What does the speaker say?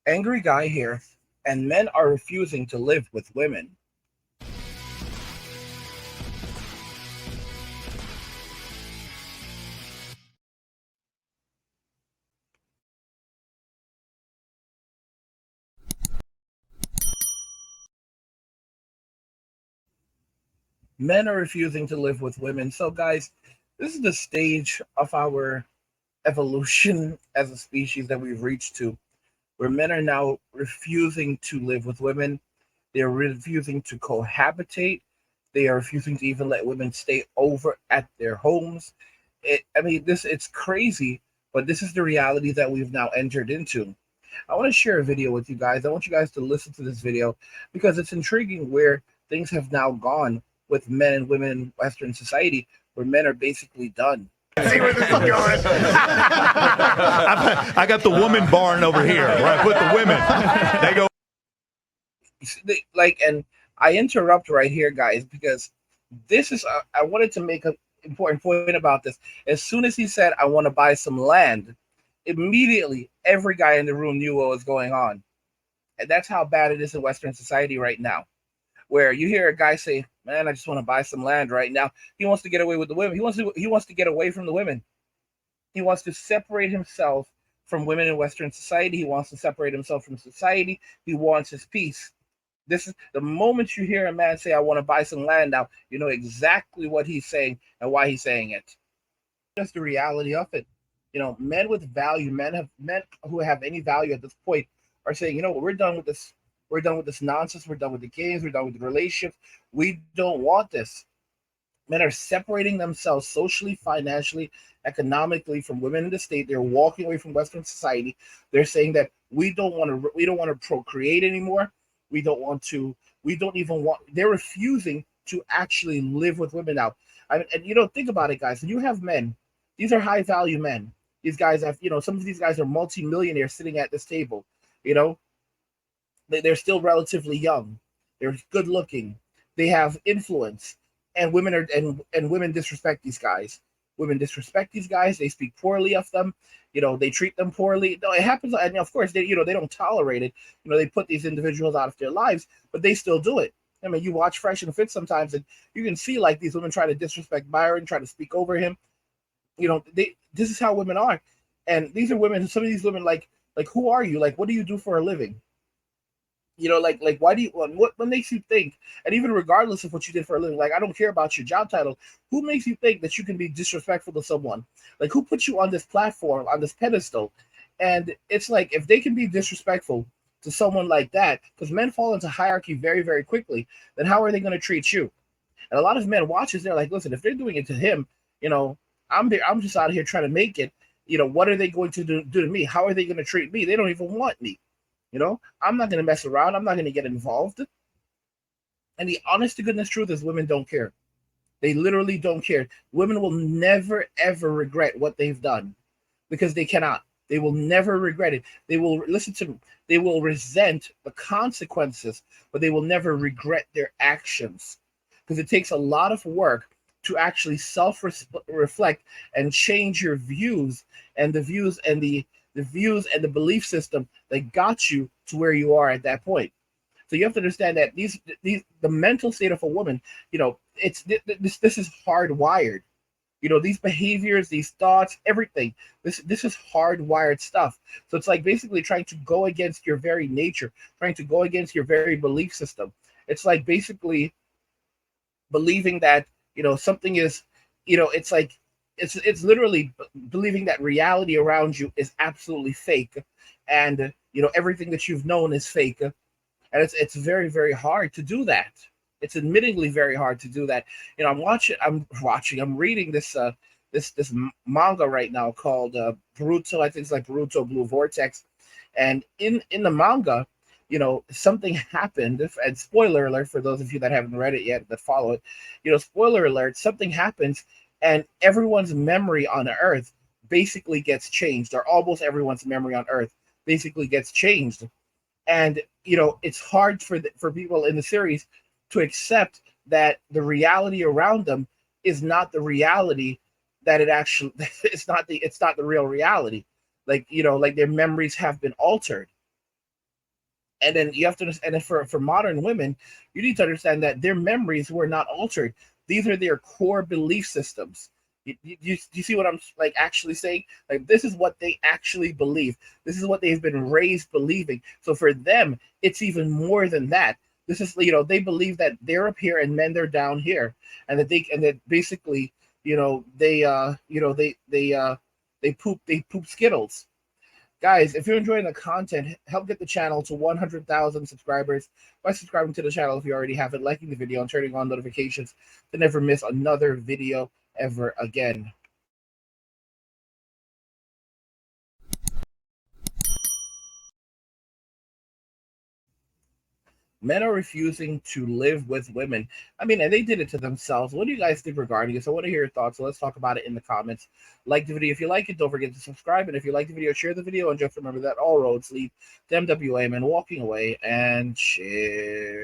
Angry guy here, and men are refusing to live with women. Men are refusing to live with women. So, guys, this is the stage of our evolution as a species that we've reached to, where men are now refusing to live with women. They're refusing to cohabitate. They are refusing to even let women stay over at their homes. I mean, it's crazy, but this is the reality that we've now entered into. I want to share a video with you guys. I want you guys to listen to this video because it's intriguing where things have now gone with men and women in Western society, where men are basically done. See where this is going. I got the woman barn over here where I put the women. They go. And I interrupt right here, guys, because this is, I wanted to make an important point about this. As soon as he said, I want to buy some land, immediately every guy in the room knew what was going on. And that's how bad it is in Western society right now, where you hear a guy say, man, I just want to buy some land right now. He wants to get away with the women. He wants to get away from the women. He wants to separate himself from women in Western society. He wants to separate himself from society. He wants his peace. This is the moment you hear a man say, I want to buy some land now, you know exactly what he's saying and why he's saying it. Just the reality of it. Men with value, men who have any value at this point are saying, we're done with this. We're done with this nonsense. We're done with the games. We're done with the relationships. We don't want this. Men are separating themselves socially, financially, economically from women in the state. They're walking away from Western society. They're saying that we don't want to procreate anymore. We don't even want. They're refusing to actually live with women now. And think about it, guys. When you have men, these are high value men. These guys have, some of these guys are multimillionaires sitting at this table. You know, they're still relatively young. They're good looking. They have influence, and women disrespect these guys. Women disrespect these guys. They speak poorly of them. They treat them poorly. No, it happens, and of course they don't tolerate it. They put these individuals out of their lives, but they still do it. I mean, you watch Fresh and Fit sometimes, and you can see like these women try to disrespect Byron, try to speak over him. This is how women are, and these are women. Some of these women, like who are you? Like, what do you do for a living? Like why do you what makes you think, and even regardless of what you did for a living, like I don't care about your job title, who makes you think that you can be disrespectful to someone? Like, who put you on this platform, on this pedestal? And it's like, if they can be disrespectful to someone like that, because men fall into hierarchy very, very quickly, then how are they going to treat you? And a lot of men watches, they're like, listen, if they're doing it to him, you know I'm just out here trying to make it. What are they going to do to me? How are they going to treat me? They don't even want me. I'm not going to mess around. I'm not going to get involved. And the honest to goodness truth is, women don't care. They literally don't care. Women will never, ever regret what they've done, because they cannot. They will never regret it. They will listen to me. They will resent the consequences, but they will never regret their actions, because it takes a lot of work to actually self-reflect and change your views, and the belief system that got you to where you are at that point. So you have to understand that the mental state of a woman, this is hardwired. These behaviors, these thoughts, everything. This is hardwired stuff. So it's like basically trying to go against your very nature, trying to go against your very belief system. It's like basically believing that something is, it's like it's literally believing that reality around you is absolutely fake, and everything that you've known is fake. And it's very, very hard to do that. It's admittingly very hard to do that. I'm reading this manga right now called Boruto. I think it's like Boruto Blue Vortex. And in the manga, something happened. And spoiler alert for those of you that haven't read it yet that follow it, spoiler alert, something happens, and everyone's memory on Earth basically gets changed, or almost everyone's memory on Earth basically gets changed. And it's hard for people in the series to accept that the reality around them is not the reality that it actually it's not the real reality. Like their memories have been altered. And then you have to, and then for modern women, you need to understand that their memories were not altered. These are their core belief systems. You see what I'm like actually saying? Like, this is what they actually believe. This is what they've been raised believing. So for them, it's even more than that. This is, they believe that they're up here and men they're down here, and that basically, they poop Skittles. Guys, if you're enjoying the content, help get the channel to 100,000 subscribers by subscribing to the channel if you already haven't, liking the video, and turning on notifications to never miss another video ever again. Men are refusing to live with women. I mean, and they did it to themselves. What do you guys think regarding this? I want to hear your thoughts, so let's talk about it in the comments. Like the video if you like it. Don't forget to subscribe. And if you like the video, share the video. And just remember that all roads lead to MWM and walking away and share.